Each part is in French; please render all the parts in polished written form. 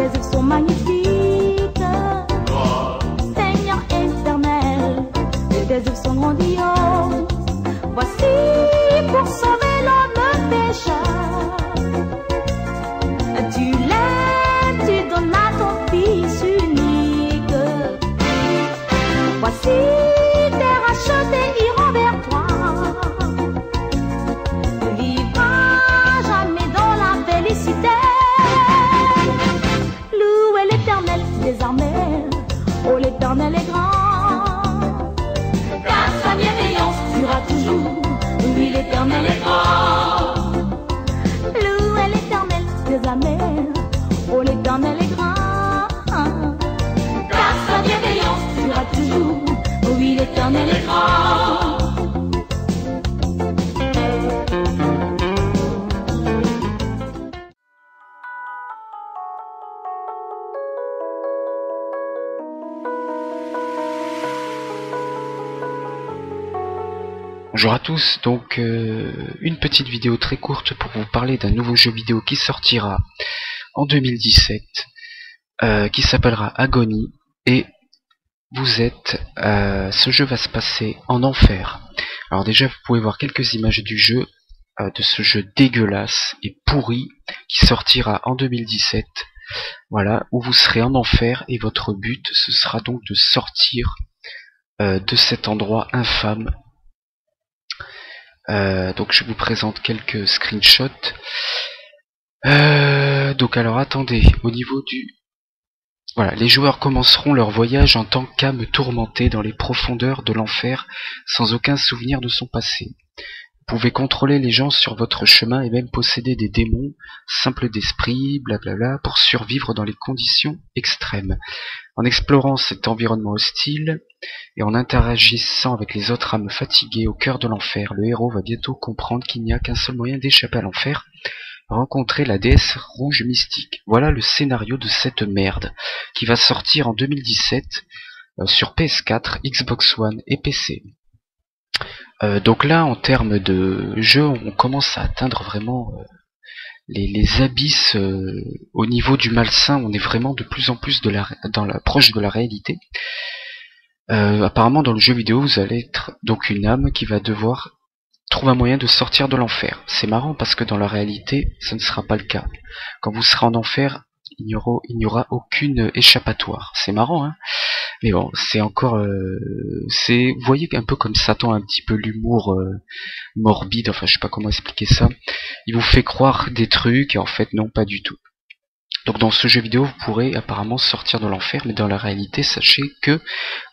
Tes œuvres sont magnifiques. désarmé. Oh, l'Éternel est grand, car sa bienveillance durera toujours. Oui, l'Éternel est grand. Louez l'Éternel, désarmé. Oh, l'Éternel est grand, car sa bienveillance durera toujours. Oui, l'Éternel est grand. Bonjour à tous, donc une petite vidéo très courte pour vous parler d'un nouveau jeu vidéo qui sortira en 2017, qui s'appellera Agony, et ce jeu va se passer en enfer. Alors déjà vous pouvez voir quelques images du jeu, de ce jeu dégueulasse et pourri, qui sortira en 2017, voilà, où vous serez en enfer, et votre but ce sera donc de sortir de cet endroit infâme. Donc je vous présente quelques screenshots. Donc alors attendez, au niveau du... Voilà, les joueurs commenceront leur voyage en tant qu'âme tourmentée dans les profondeurs de l'enfer, sans aucun souvenir de son passé. Vous pouvez contrôler les gens sur votre chemin et même posséder des démons, simples d'esprit, blablabla, pour survivre dans les conditions extrêmes. En explorant cet environnement hostile et en interagissant avec les autres âmes fatiguées au cœur de l'enfer, le héros va bientôt comprendre qu'il n'y a qu'un seul moyen d'échapper à l'enfer: rencontrer la déesse rouge mystique. Voilà le scénario de cette merde, qui va sortir en 2017 sur PS4, Xbox One et PC. Donc là, en termes de jeu, on commence à atteindre vraiment les abysses au niveau du malsain. On est vraiment de plus en plus proche de la réalité. Apparemment, dans le jeu vidéo, vous allez être donc une âme qui va devoir trouver un moyen de sortir de l'enfer. C'est marrant parce que dans la réalité, ça ne sera pas le cas. Quand vous serez en enfer, il n'y aura aucune échappatoire. C'est marrant, hein? Mais bon, c'est encore... vous voyez, un peu comme Satan, un petit peu l'humour morbide, enfin je sais pas comment expliquer ça. Il vous fait croire des trucs, et en fait non, pas du tout. Donc dans ce jeu vidéo, vous pourrez apparemment sortir de l'enfer, mais dans la réalité, sachez que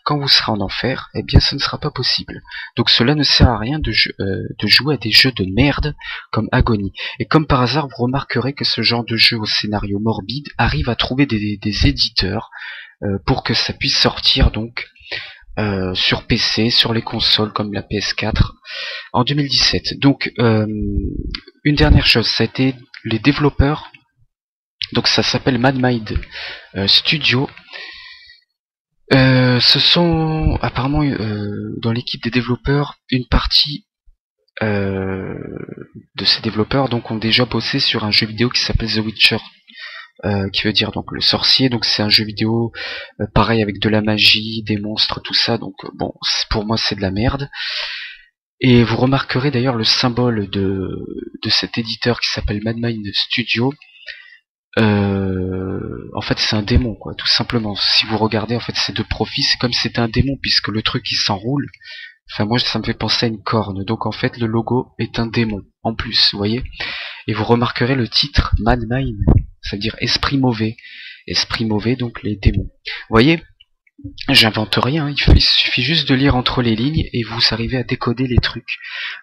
quand vous serez en enfer, eh bien ce ne sera pas possible. Donc cela ne sert à rien de jouer à des jeux de merde comme Agony. Et comme par hasard, vous remarquerez que ce genre de jeu au scénario morbide arrive à trouver des éditeurs pour que ça puisse sortir donc sur PC, sur les consoles comme la PS4 en 2017. Donc une dernière chose, ça a été les développeurs. Donc ça s'appelle MadMind Studio. Ce sont apparemment dans l'équipe des développeurs, une partie de ces développeurs donc ont déjà bossé sur un jeu vidéo qui s'appelle The Witcher, qui veut dire donc le sorcier. Donc c'est un jeu vidéo pareil avec de la magie, des monstres, tout ça. Donc bon, pour moi c'est de la merde. Et vous remarquerez d'ailleurs le symbole de cet éditeur qui s'appelle MadMind Studio. En fait c'est un démon, quoi, tout simplement. Si vous regardez, en fait c'est de profil, c'est comme si c'était un démon, puisque le truc il s'enroule. Enfin moi ça me fait penser à une corne. Donc en fait le logo est un démon en plus, vous voyez. Et vous remarquerez le titre MadMind, c'est-à-dire esprit mauvais. Esprit mauvais, donc les démons. Vous voyez, j'invente rien, hein. Il suffit juste de lire entre les lignes et vous arrivez à décoder les trucs.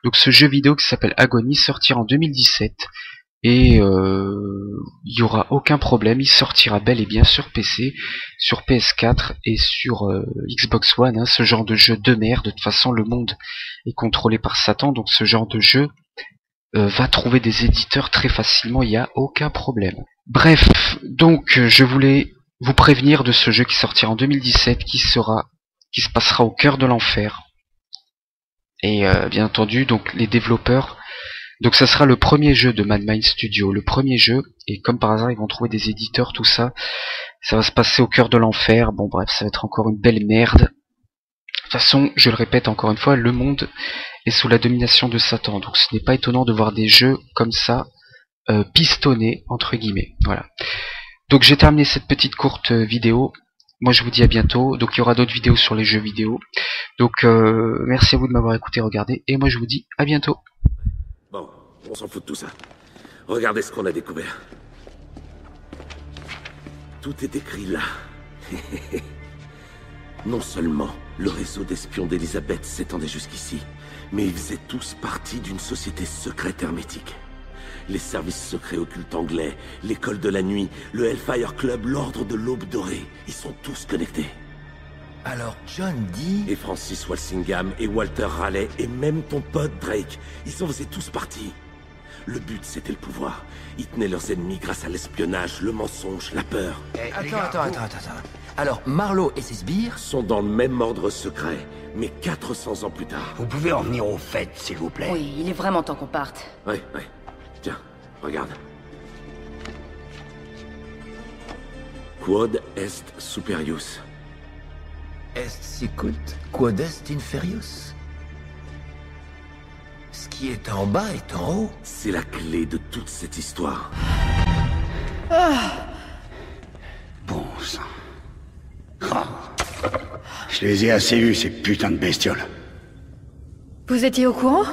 Donc ce jeu vidéo qui s'appelle Agony sortira en 2017. Et il n'y aura aucun problème, il sortira bel et bien sur PC, sur PS4 et sur Xbox One, hein. Ce genre de jeu de merde, de toute façon le monde est contrôlé par Satan, donc ce genre de jeu va trouver des éditeurs très facilement, il n'y a aucun problème. Bref, donc je voulais vous prévenir de ce jeu qui sortira en 2017, qui se passera au cœur de l'enfer. Et bien entendu, donc les développeurs... Donc ça sera le premier jeu de MadMind Studio, le premier jeu, et comme par hasard ils vont trouver des éditeurs, tout ça. Ça va se passer au cœur de l'enfer, bon bref, ça va être encore une belle merde. De toute façon, je le répète encore une fois, le monde est sous la domination de Satan, donc ce n'est pas étonnant de voir des jeux comme ça, pistonnés, entre guillemets, voilà. Donc j'ai terminé cette petite courte vidéo, moi je vous dis à bientôt, donc il y aura d'autres vidéos sur les jeux vidéo. Donc merci à vous de m'avoir écouté, regardé, et moi je vous dis à bientôt. Bon, on s'en fout de tout ça. Regardez ce qu'on a découvert. Tout est écrit là. Non seulement le réseau d'espions d'Elisabeth s'étendait jusqu'ici, mais ils faisaient tous partie d'une société secrète hermétique. Les services secrets occultes anglais, l'école de la nuit, le Hellfire Club, l'ordre de l'Aube dorée, ils sont tous connectés. Alors John dit... Et Francis Walsingham, et Walter Raleigh, et même ton pote Drake, ils en faisaient tous partie. Le but, c'était le pouvoir. Ils tenaient leurs ennemis grâce à l'espionnage, le mensonge, la peur. Attends. Alors, Marlowe et ses sbires Sont dans le même ordre secret, mais 400 ans plus tard. Vous pouvez en venir au fait, s'il vous plaît. Oui, il est vraiment temps qu'on parte. Ouais. Tiens, regarde. Quod est superius. Est sicut, quod est inferius. Ce qui est en bas est en haut. C'est la clé de toute cette histoire. Bon sang. Ah. Je les ai assez vus, ces putains de bestioles. Vous étiez au courant?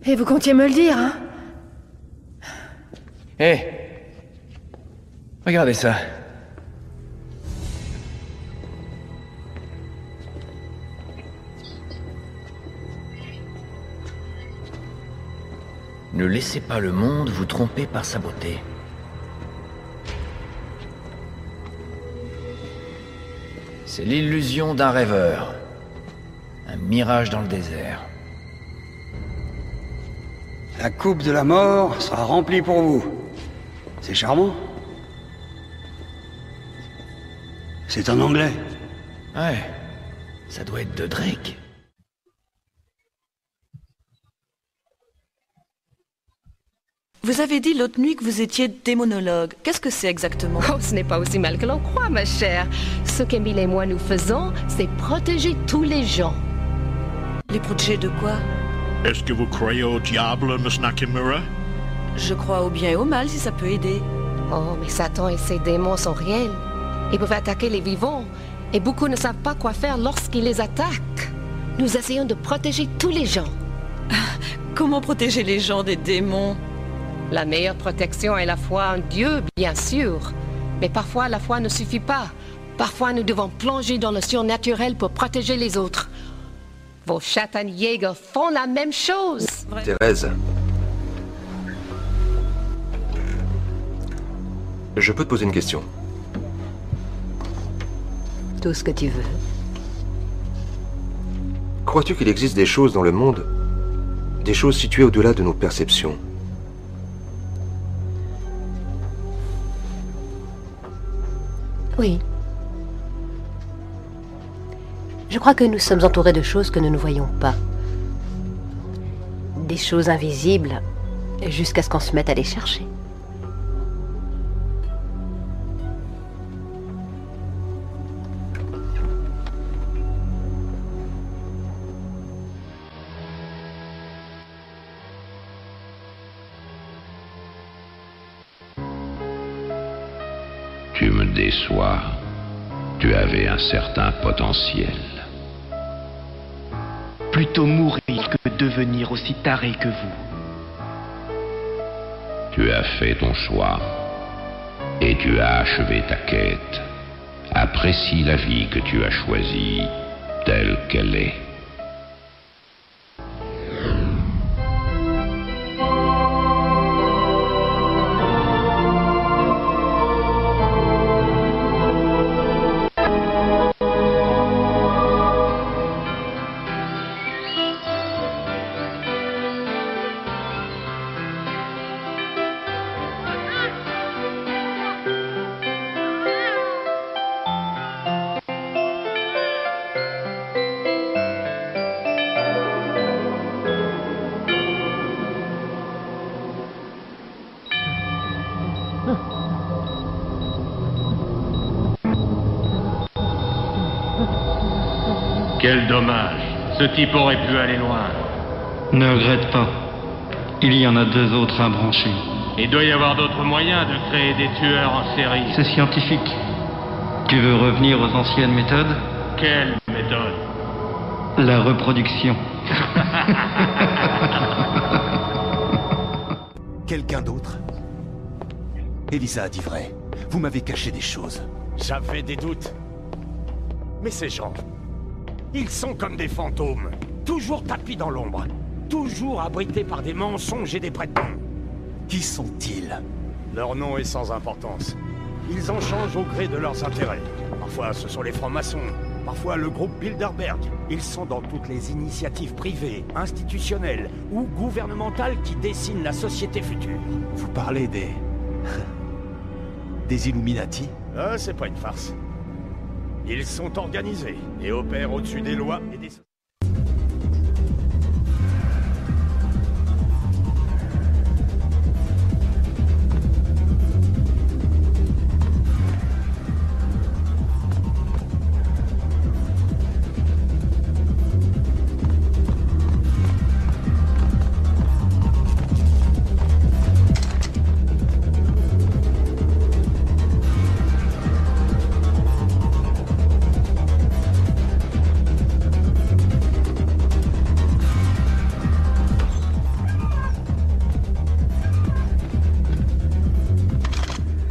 Et vous comptiez me le dire, hein? Hé regardez ça. Ne laissez pas le monde vous tromper par sa beauté. C'est l'illusion d'un rêveur. Un mirage dans le désert. La coupe de la mort sera remplie pour vous. C'est charmant. C'est en anglais. Ouais, ça doit être de Drake. Vous avez dit l'autre nuit que vous étiez démonologue. Qu'est-ce que c'est exactement? Oh, ce n'est pas aussi mal que l'on croit, ma chère. Ce qu'Emile et moi nous faisons, c'est protéger tous les gens. Les protéger de quoi? Est-ce que vous croyez au diable, Miss Nakamura? Je crois au bien et au mal si ça peut aider. Oh, mais Satan et ses démons sont réels. Ils peuvent attaquer les vivants. Et beaucoup ne savent pas quoi faire lorsqu'ils les attaquent. Nous essayons de protéger tous les gens. Comment protéger les gens des démons? La meilleure protection est la foi en Dieu, bien sûr. Mais parfois, la foi ne suffit pas. Parfois, nous devons plonger dans le surnaturel pour protéger les autres. Vos Schattenjäger font la même chose. Thérèse. Je peux te poser une question? Tout ce que tu veux. Crois-tu qu'il existe des choses dans le monde, des choses situées au-delà de nos perceptions? Oui. Je crois que nous sommes entourés de choses que nous ne voyons pas. Des choses invisibles, jusqu'à ce qu'on se mette à les chercher. Tu me déçois. Tu avais un certain potentiel. Plutôt mourir que devenir aussi taré que vous. Tu as fait ton choix. Et tu as achevé ta quête. Apprécie la vie que tu as choisie, telle qu'elle est. Quel dommage. Ce type aurait pu aller loin. Ne regrette pas. Il y en a 2 autres à brancher. Il doit y avoir d'autres moyens de créer des tueurs en série. C'est scientifique. Tu veux revenir aux anciennes méthodes? Quelle méthode? La reproduction. Quelqu'un d'autre? Elisa a dit vrai. Vous m'avez caché des choses. J'avais des doutes. Mais ces gens, ils sont comme des fantômes, toujours tapis dans l'ombre, toujours abrités par des mensonges et des prête-noms. Qui sont-ils? Leur nom est sans importance. Ils en changent au gré de leurs intérêts. Parfois, ce sont les francs-maçons, parfois le groupe Bilderberg. Ils sont dans toutes les initiatives privées, institutionnelles ou gouvernementales qui dessinent la société future. Vous parlez des... des Illuminati? Ah, c'est pas une farce. Ils sont organisés et opèrent au-dessus des lois et des...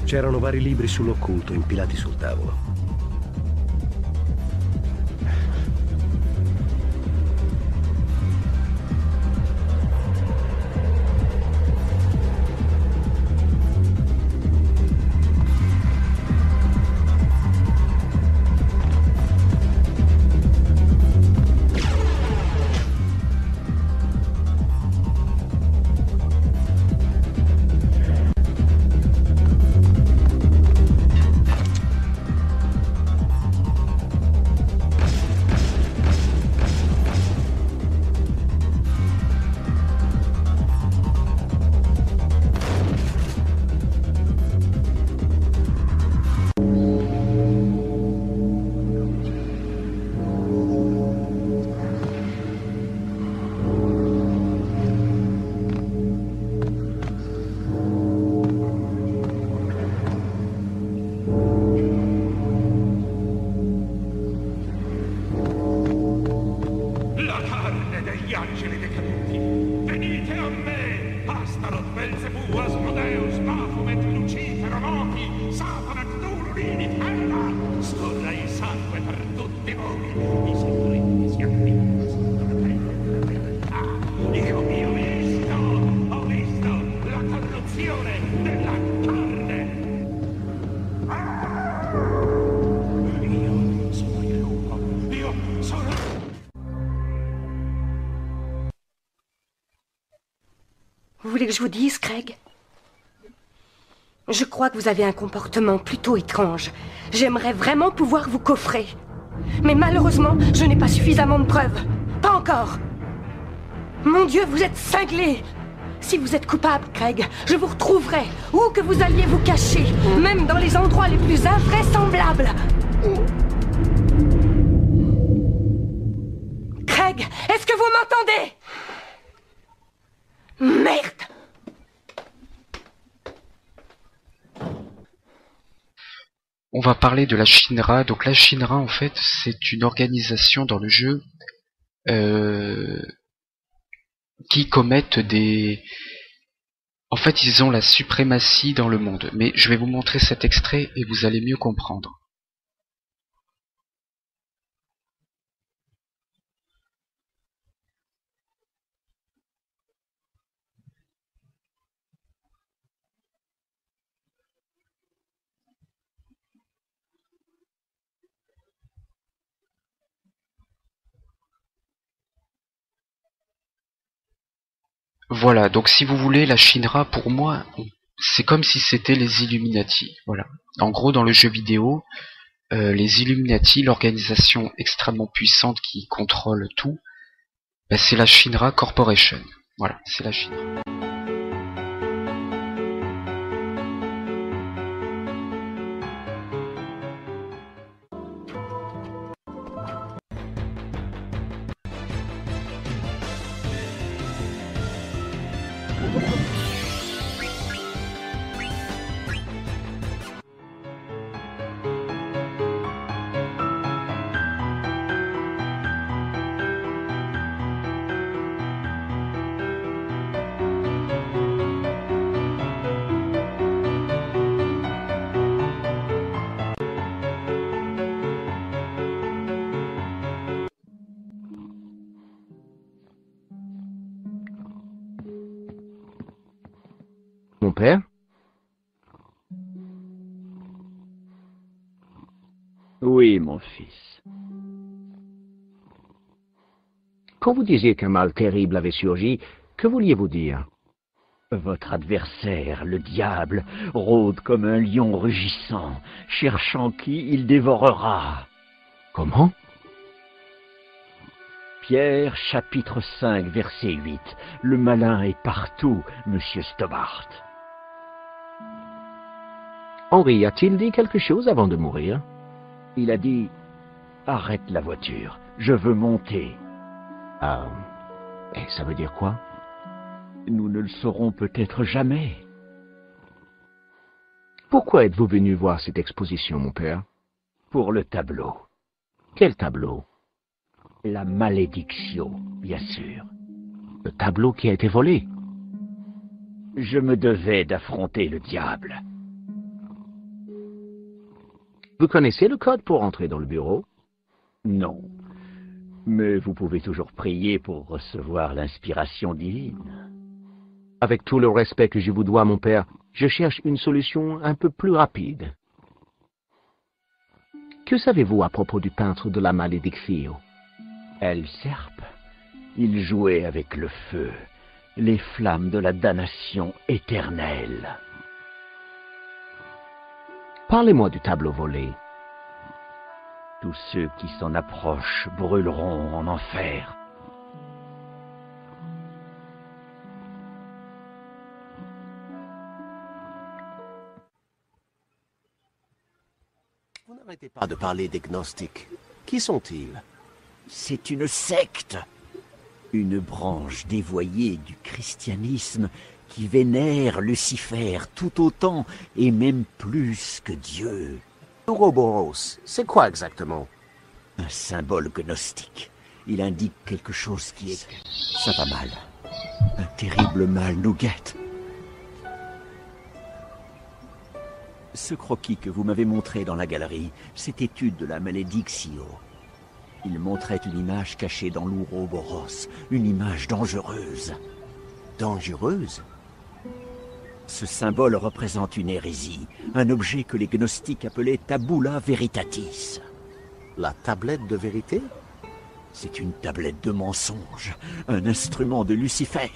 C'erano vari libri sull'occulto impilati sul tavolo. Vous voulez que je vous dise, Craig? Je crois que vous avez un comportement plutôt étrange. J'aimerais vraiment pouvoir vous coffrer. Mais malheureusement, je n'ai pas suffisamment de preuves. Pas encore. Mon Dieu, vous êtes cinglé. Si vous êtes coupable, Craig, je vous retrouverai. Où que vous alliez vous cacher, même dans les endroits les plus invraisemblables. Craig, est-ce que vous m'entendez? Merde! On va parler de la Shinra. Donc la Shinra, en fait, c'est une organisation dans le jeu qui commettent des... En fait, ils ont la suprématie dans le monde. Mais je vais vous montrer cet extrait et vous allez mieux comprendre. Voilà, donc si vous voulez, la Shinra, pour moi, c'est comme si c'était les Illuminati. Voilà. En gros, dans le jeu vidéo, les Illuminati, l'organisation extrêmement puissante qui contrôle tout, ben, c'est la Shinra Corporation. Voilà, c'est la Shinra. Mon père? Oui, mon fils. Quand vous disiez qu'un mal terrible avait surgi, que vouliez-vous dire? Votre adversaire, le diable, rôde comme un lion rugissant, cherchant qui il dévorera. Comment? Pierre, chapitre 5, verset 8. Le malin est partout, monsieur Stobart. Henri a-t-il dit quelque chose avant de mourir? Il a dit « Arrête la voiture, je veux monter. » Ah, et ça veut dire quoi? Nous ne le saurons peut-être jamais. Pourquoi êtes-vous venu voir cette exposition, mon père? Pour le tableau. Quel tableau? La malédiction, bien sûr. Le tableau qui a été volé? Je me devais d'affronter le diable. Vous connaissez le code pour entrer dans le bureau? Non. Mais vous pouvez toujours prier pour recevoir l'inspiration divine. Avec tout le respect que je vous dois, mon père, je cherche une solution un peu plus rapide. Que savez-vous à propos du peintre de la Malédiction? El Serpe. Il jouait avec le feu, les flammes de la damnation éternelle. Parlez-moi du tableau volé. Tous ceux qui s'en approchent brûleront en enfer. Vous n'arrêtez pas de parler des gnostiques. Qui sont-ils? C'est une secte, une branche dévoyée du christianisme qui vénère Lucifer tout autant et même plus que Dieu. Ouroboros, c'est quoi exactement? Un symbole gnostique. Il indique quelque chose qui est... Ça va mal. Un terrible mal nous guette. Ce croquis que vous m'avez montré dans la galerie, cette étude de la Malédiction. Il montrait une image cachée dans l'Ouroboros, une image dangereuse. Dangereuse? Ce symbole représente une hérésie, un objet que les gnostiques appelaient Tabula Veritatis. La tablette de vérité? C'est une tablette de mensonge, un instrument de Lucifer.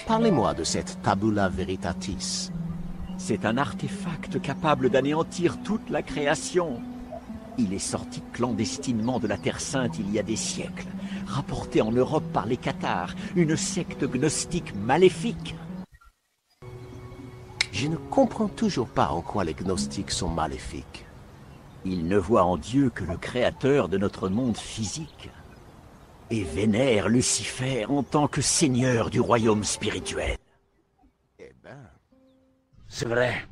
Parlez-moi de cette Tabula Veritatis. C'est un artefact capable d'anéantir toute la création. Il est sorti clandestinement de la Terre Sainte il y a des siècles, rapporté en Europe par les Cathares, une secte gnostique maléfique. Je ne comprends toujours pas en quoi les gnostiques sont maléfiques. Ils ne voient en Dieu que le créateur de notre monde physique et vénèrent Lucifer en tant que seigneur du royaume spirituel. Eh ben... C'est vrai.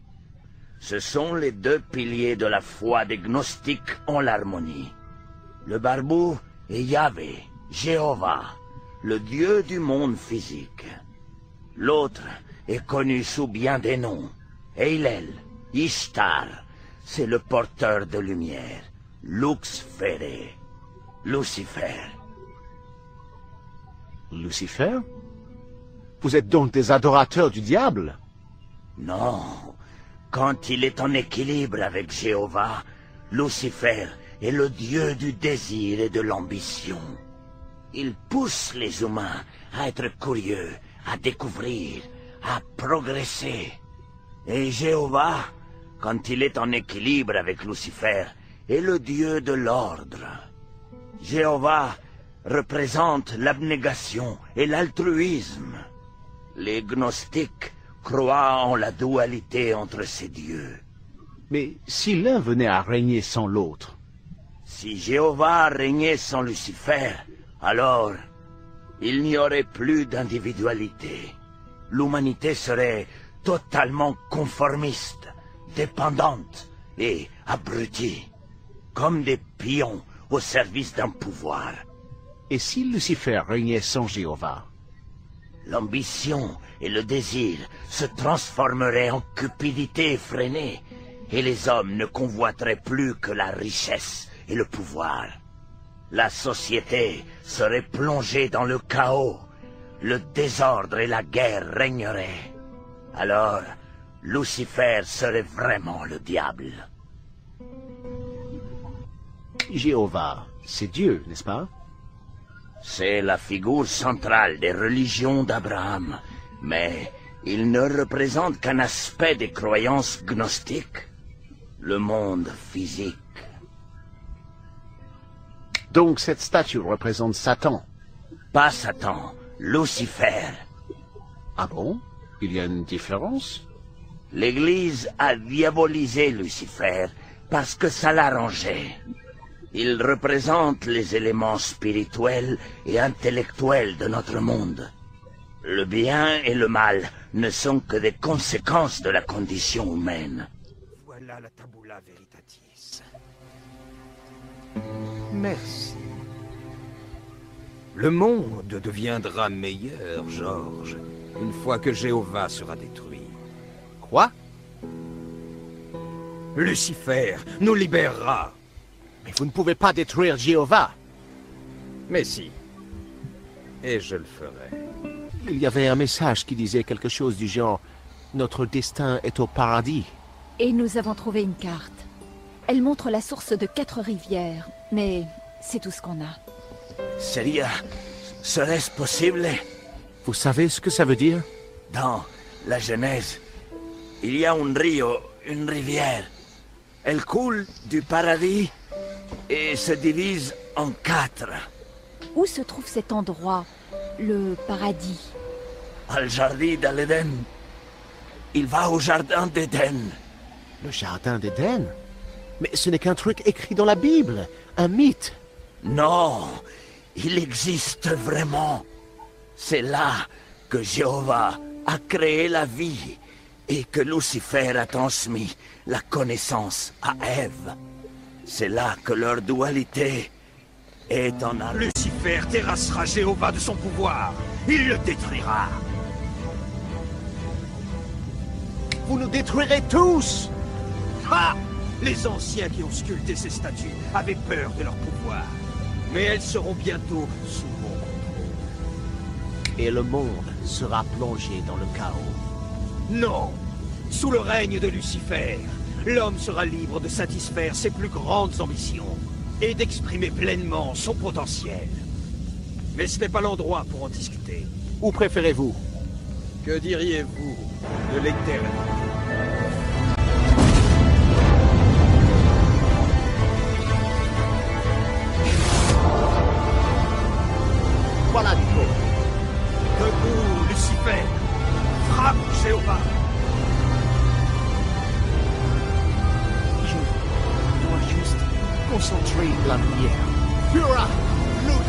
Ce sont les deux piliers de la foi des gnostiques en l'harmonie. Le barbou est Yahvé, Jéhovah, le dieu du monde physique. L'autre est connu sous bien des noms. Eilel, Ishtar, c'est le porteur de lumière. Lux Fere, Lucifer. Lucifer? Vous êtes donc des adorateurs du diable? Non. Quand il est en équilibre avec Jéhovah, Lucifer est le dieu du désir et de l'ambition. Il pousse les humains à être curieux, à découvrir, à progresser. Et Jéhovah, quand il est en équilibre avec Lucifer, est le dieu de l'ordre. Jéhovah représente l'abnégation et l'altruisme. Les gnostiques croient en la dualité entre ces dieux. Mais si l'un venait à régner sans l'autre? Si Jéhovah régnait sans Lucifer, alors il n'y aurait plus d'individualité. L'humanité serait totalement conformiste, dépendante et abrutie, comme des pions au service d'un pouvoir. Et si Lucifer régnait sans Jéhovah? L'ambition et le désir se transformeraient en cupidité effrénée, et les hommes ne convoiteraient plus que la richesse et le pouvoir. La société serait plongée dans le chaos le désordre et la guerre régneraient. Alors, Lucifer serait vraiment le diable. Jéhovah, c'est Dieu, n'est-ce pas? C'est la figure centrale des religions d'Abraham, mais il ne représente qu'un aspect des croyances gnostiques, le monde physique. Donc cette statue représente Satan? Pas Satan, Lucifer. Ah bon? Il y a une différence? L'Église a diabolisé Lucifer parce que ça l'arrangeait. Il représente les éléments spirituels et intellectuels de notre monde. Le bien et le mal ne sont que des conséquences de la condition humaine. Voilà la tabula veritatis. Merci. Le monde deviendra meilleur, George, une fois que Jéhovah sera détruit. Quoi? Lucifer nous libérera. Mais vous ne pouvez pas détruire Jéhovah. Mais si. Et je le ferai. Il y avait un message qui disait quelque chose du genre « Notre destin est au paradis ». Et nous avons trouvé une carte. Elle montre la source de 4 rivières, mais c'est tout ce qu'on a. Sérieux? Serait-ce possible? Vous savez ce que ça veut dire? Dans la Genèse, il y a un rio, une rivière. Elle coule du paradis et se divise en 4. Où se trouve cet endroit, le paradis? Al jardin d'Éden. Il va au jardin d'Éden. Le jardin d'Éden? Mais ce n'est qu'un truc écrit dans la Bible, un mythe. Non, il existe vraiment. C'est là que Jéhovah a créé la vie et que Lucifer a transmis la connaissance à Ève. C'est là que leur dualité est en arrêt. Lucifer terrassera Jéhovah de son pouvoir. Il le détruira. Vous nous détruirez tous! Ha! Les anciens qui ont sculpté ces statues avaient peur de leur pouvoir. Mais elles seront bientôt sous mon contrôle. Et le monde sera plongé dans le chaos. Non! Sous le règne de Lucifer, l'homme sera libre de satisfaire ses plus grandes ambitions et d'exprimer pleinement son potentiel. Mais ce n'est pas l'endroit pour en discuter. Où préférez-vous? Que diriez-vous de l'éternité? Voilà, Nico. Debout, Lucifer! Frappe, Jéhovah! Je dois juste concentrer la lumière. Pura, lux,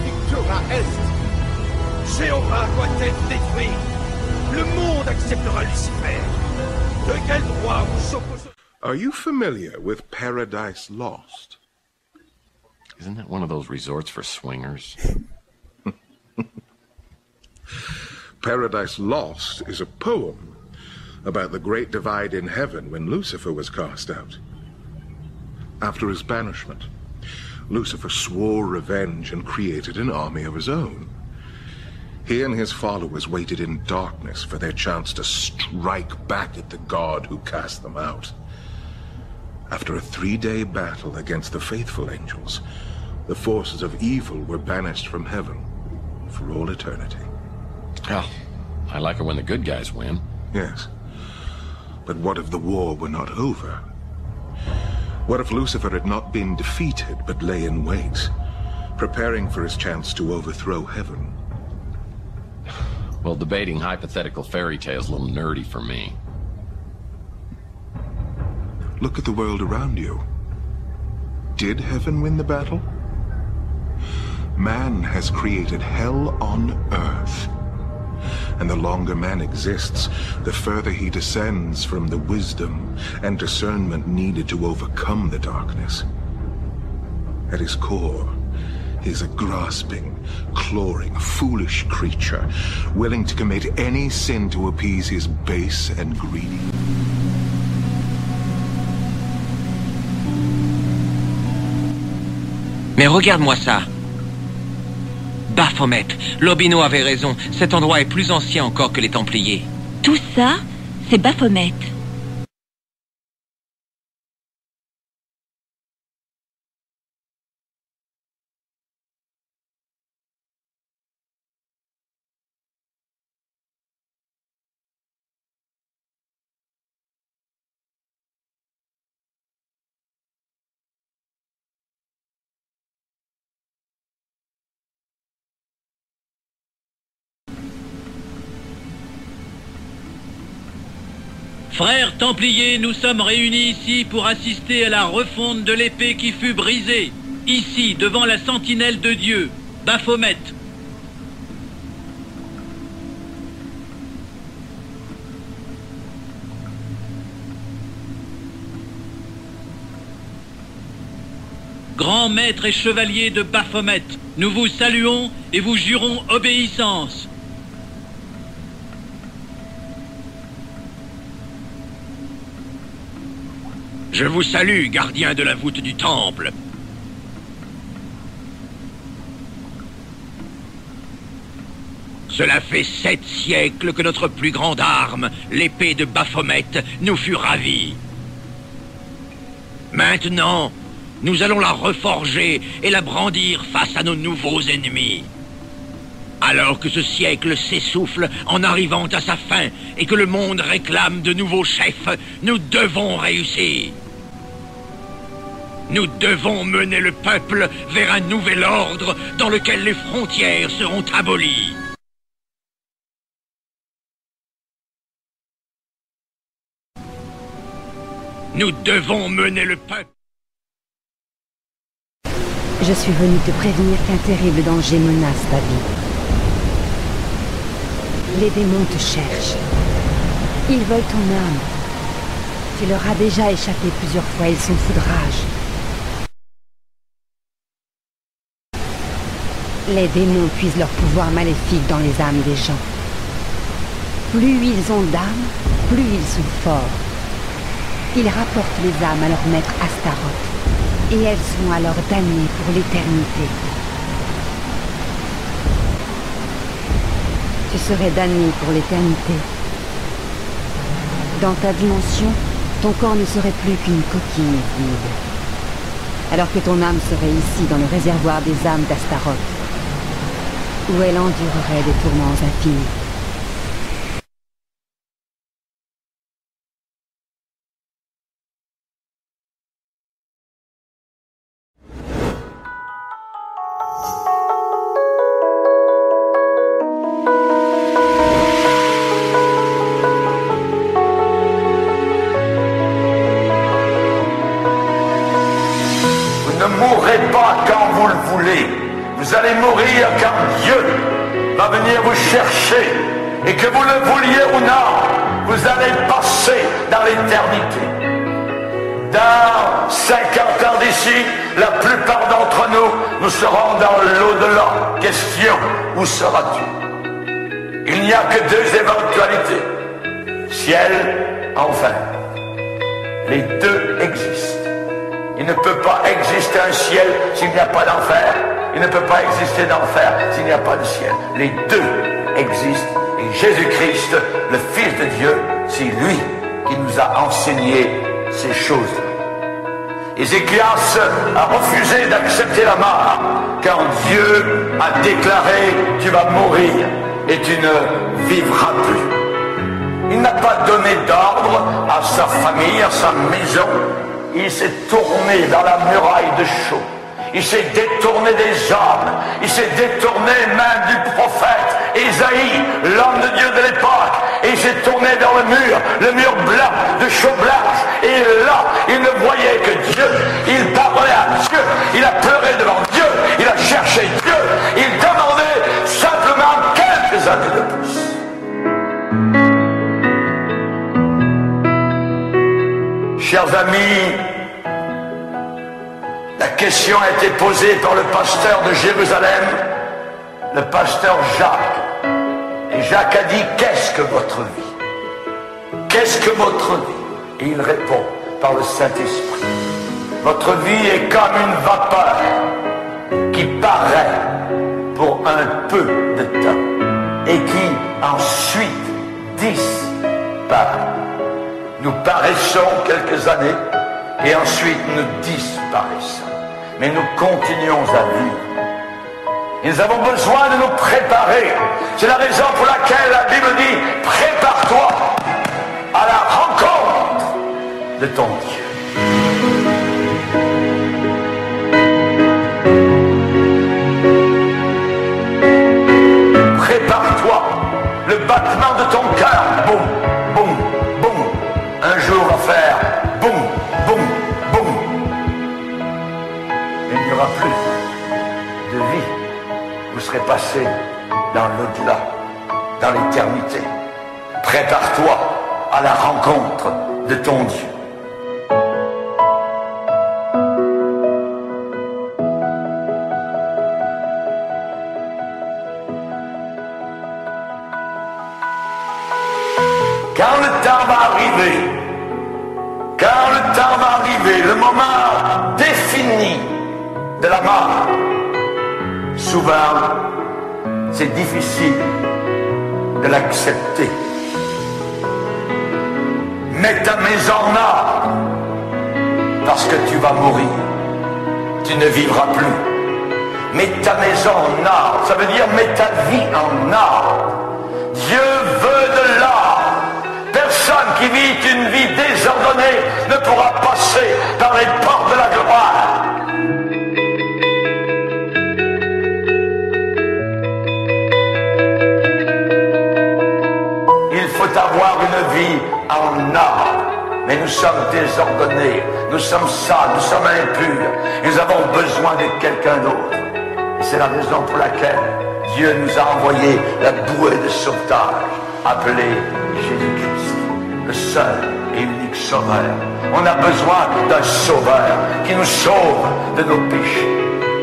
victura est. Jéhovah doit être détruit! Le monde acceptera Lucifer! De quel droit vous opposez? Are you familiar with Paradise Lost? Isn't that one of those resorts for swingers? Paradise Lost is a poem about the great divide in heaven when Lucifer was cast out. After his banishment, Lucifer swore revenge and created an army of his own. He and his followers waited in darkness for their chance to strike back at the god who cast them out. After a 3-day battle against the faithful angels, the forces of evil were banished from heaven for all eternity. Oh, I like it when the good guys win. Yes. But what if the war were not over? What if Lucifer had not been defeated, but lay in wait, preparing for his chance to overthrow heaven? Well, debating hypothetical fairy tales is a little nerdy for me. Look at the world around you. Did heaven win the battle? Man has created hell on earth. And the longer man exists, the further he descends from the wisdom and discernment needed to overcome the darkness. At his core, he is a grasping, clawing, foolish creature, willing to commit any sin to appease his base and greedy. Mais regarde-moi ça. Baphomet. Lobino avait raison. Cet endroit est plus ancien encore que les Templiers. Tout ça, c'est Baphomet. Frères Templiers, nous sommes réunis ici pour assister à la refonte de l'épée qui fut brisée, ici, devant la sentinelle de Dieu, Baphomet. Grand maître et chevalier de Baphomet, nous vous saluons et vous jurons obéissance. Je vous salue, gardien de la voûte du temple. Cela fait 7 siècles que notre plus grande arme, l'épée de Baphomet, nous fut ravie. Maintenant, nous allons la reforger et la brandir face à nos nouveaux ennemis. Alors que ce siècle s'essouffle en arrivant à sa fin et que le monde réclame de nouveaux chefs, nous devons réussir. Nous devons mener le peuple vers un nouvel ordre dans lequel les frontières seront abolies. Nous devons mener le peuple. Je suis venu te prévenir qu'un terrible danger menace ta vie. Les démons te cherchent. Ils veulent ton âme. Tu leur as déjà échappé plusieurs fois, ils sont fous de rage. Les démons puisent leur pouvoir maléfique dans les âmes des gens. Plus ils ont d'âmes, plus ils sont forts. Ils rapportent les âmes à leur maître Astaroth, et elles sont alors damnées pour l'éternité. Tu serais damné pour l'éternité. Dans ta dimension, ton corps ne serait plus qu'une coquille vide. Alors que ton âme serait ici dans le réservoir des âmes d'Astaroth, où elle endurerait des tourments infinis. Vous ne mourrez pas quand vous le voulez. Vous allez mourir quand Dieu va venir vous chercher. Et que vous le vouliez ou non, vous allez passer dans l'éternité. Dans 50 ans d'ici, la plupart d'entre nous serons dans l'au-delà. Question, où seras-tu? Il n'y a que 2 éventualités. Ciel, enfer. Les 2 existent. Il ne peut pas exister un ciel s'il n'y a pas d'enfer. Il ne peut pas exister d'enfer s'il n'y a pas de ciel. Les 2 existent. Et Jésus-Christ, le Fils de Dieu, c'est lui qui nous a enseigné ces choses. Ézéchias a refusé d'accepter la mort quand Dieu a déclaré « Tu vas mourir et tu ne vivras plus ». Il n'a pas donné d'ordre à sa famille, à sa maison. Il s'est tourné dans la muraille de chaux. Il s'est détourné des hommes. Il s'est détourné même du prophète Ésaïe, l'homme de Dieu de l'époque. Et il s'est tourné vers le mur blanc de chaux blanche. Et là, il ne voyait que Dieu. Il parlait à Dieu. Il a pleuré devant Dieu. Il a cherché Dieu. Il demandait simplement quelques années de plus. Chers amis, la question a été posée par le pasteur de Jérusalem, le pasteur Jacques. Et Jacques a dit, qu'est-ce que votre vie? Qu'est-ce que votre vie? Et il répond par le Saint-Esprit. Votre vie est comme une vapeur qui paraît pour un peu de temps et qui ensuite disparaît. Nous paraissons quelques années et ensuite nous disparaissons. Mais nous continuons à vivre. Et nous avons besoin de nous préparer. C'est la raison pour laquelle la Bible dit « Prépare-toi à la rencontre de ton Dieu ». Prépare-toi, le battement de ton cœur, boum, boum, boum, un jour va faire boum, boum, boum. Il n'y aura plus de vie. Vous serez passé dans l'au-delà, dans l'éternité. Prépare-toi à la rencontre de ton Dieu. Quand le temps va arriver, le moment défini de la mort, souvent, c'est difficile de l'accepter. Mets ta maison en ordre, parce que tu vas mourir. Tu ne vivras plus. Mets ta maison en ordre, ça veut dire mets ta vie en ordre. Dieu veut de l'ordre. Personne qui vit une vie désordonnée ne pourra passer dans les portes de la gloire. Il faut avoir une vie en ordre. Mais nous sommes désordonnés, nous sommes sales, nous sommes impurs. Nous avons besoin de quelqu'un d'autre. Et c'est la raison pour laquelle Dieu nous a envoyé la bouée de sauvetage, appelée Jésus-Christ, le seul et unique sauveur. On a besoin d'un sauveur qui nous sauve de nos péchés.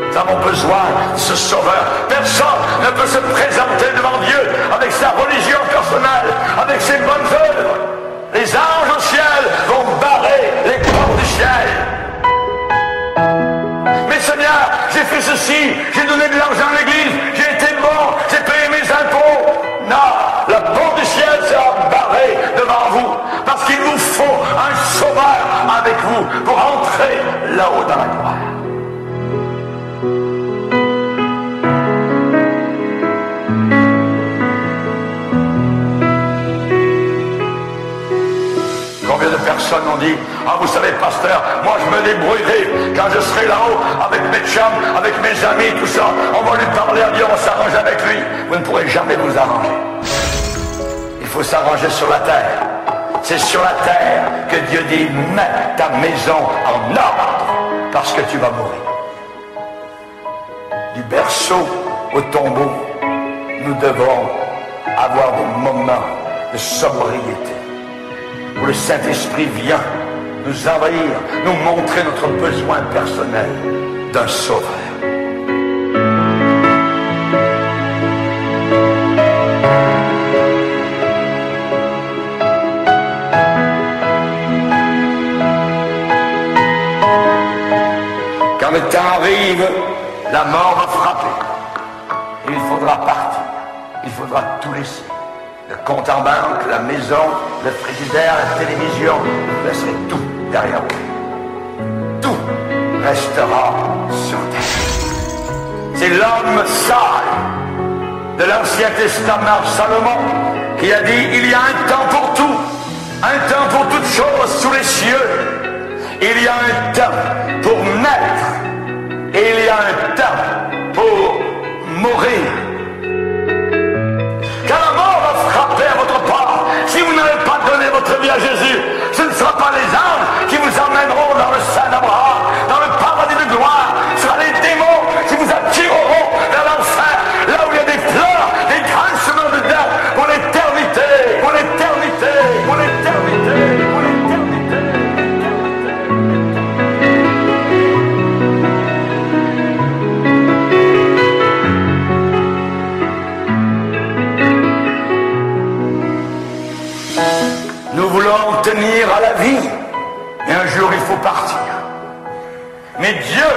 Nous avons besoin de ce sauveur. Personne ne peut se présenter devant Dieu avec sa religion personnelle, avec ses bonnes œuvres. Les anges au ciel vont barrer les portes du ciel. Mais Seigneur, j'ai fait ceci, j'ai donné de l'argent à l'église, j'ai été bon, j'ai payé mes impôts. Non, la porte du ciel sera barrée devant vous, parce qu'il vous faut un sauveur avec vous pour entrer là-haut dans la gloire. Combien de personnes ont dit « Ah, vous savez, pasteur, moi je me débrouillerai quand je serai là-haut avec mes chums, avec mes amis, tout ça. On va lui parler à Dieu, on s'arrange avec lui. » Vous ne pourrez jamais vous arranger. Il faut s'arranger sur la terre. C'est sur la terre que Dieu dit « Mets ta maison en ordre, parce que tu vas mourir. » Du berceau au tombeau, nous devons avoir des moments de sobriété, où le Saint-Esprit vient nous envahir, nous montrer notre besoin personnel d'un sauveur. Quand le temps arrive, la mort va frapper. Et il faudra partir. Il faudra tout laisser. Le compte en banque, la maison, le frigidaire, la télévision, vous laisserez tout derrière vous. Tout restera sur terre. C'est l'homme sage de l'Ancien Testament, Salomon, qui a dit « Il y a un temps pour tout, un temps pour toutes choses sous les cieux. Il y a un temps pour naître et il y a un temps pour mourir. » Quand la mort va frapper à votre porte, si vous n'avez pas donné votre vie à Jésus, ce ne sera pas les anges qui vous emmèneront dans le sein d'Abraham, dans le paradis de gloire. Ce sera les démons qui vous attireront vers l'enfer, là où il y a des pleurs, des grincements de dents, pour l'éternité, pour l'éternité, pour l'éternité, pour l'éternité. Nous voulons tenir à la vie, et un jour il faut partir. Mais Dieu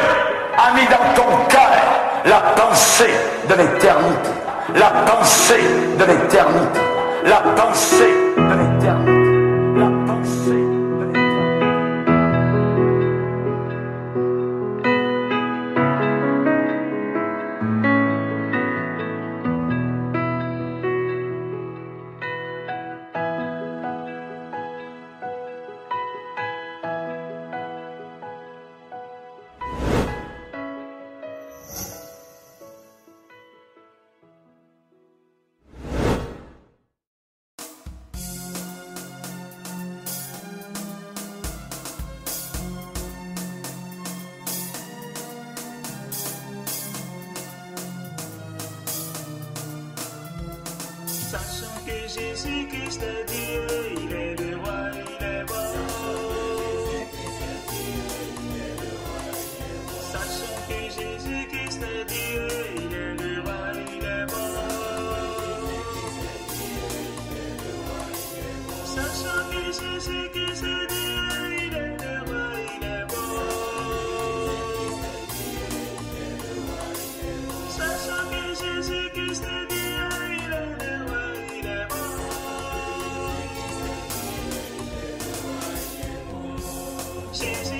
a mis dans ton cœur la pensée de l'éternité, la pensée de l'éternité, la pensée de l'éternité, la pensée de l'éternité. Sachant que Jésus-Christ est Dieu, il est le roi, il est bon. Sachant que Jésus-Christ est Dieu, il est le roi, il est bon. Sachant que Jésus-Christ est Dieu, il est le roi, il est bon. Sachant que Jésus-Christ est Dieu, Jesus.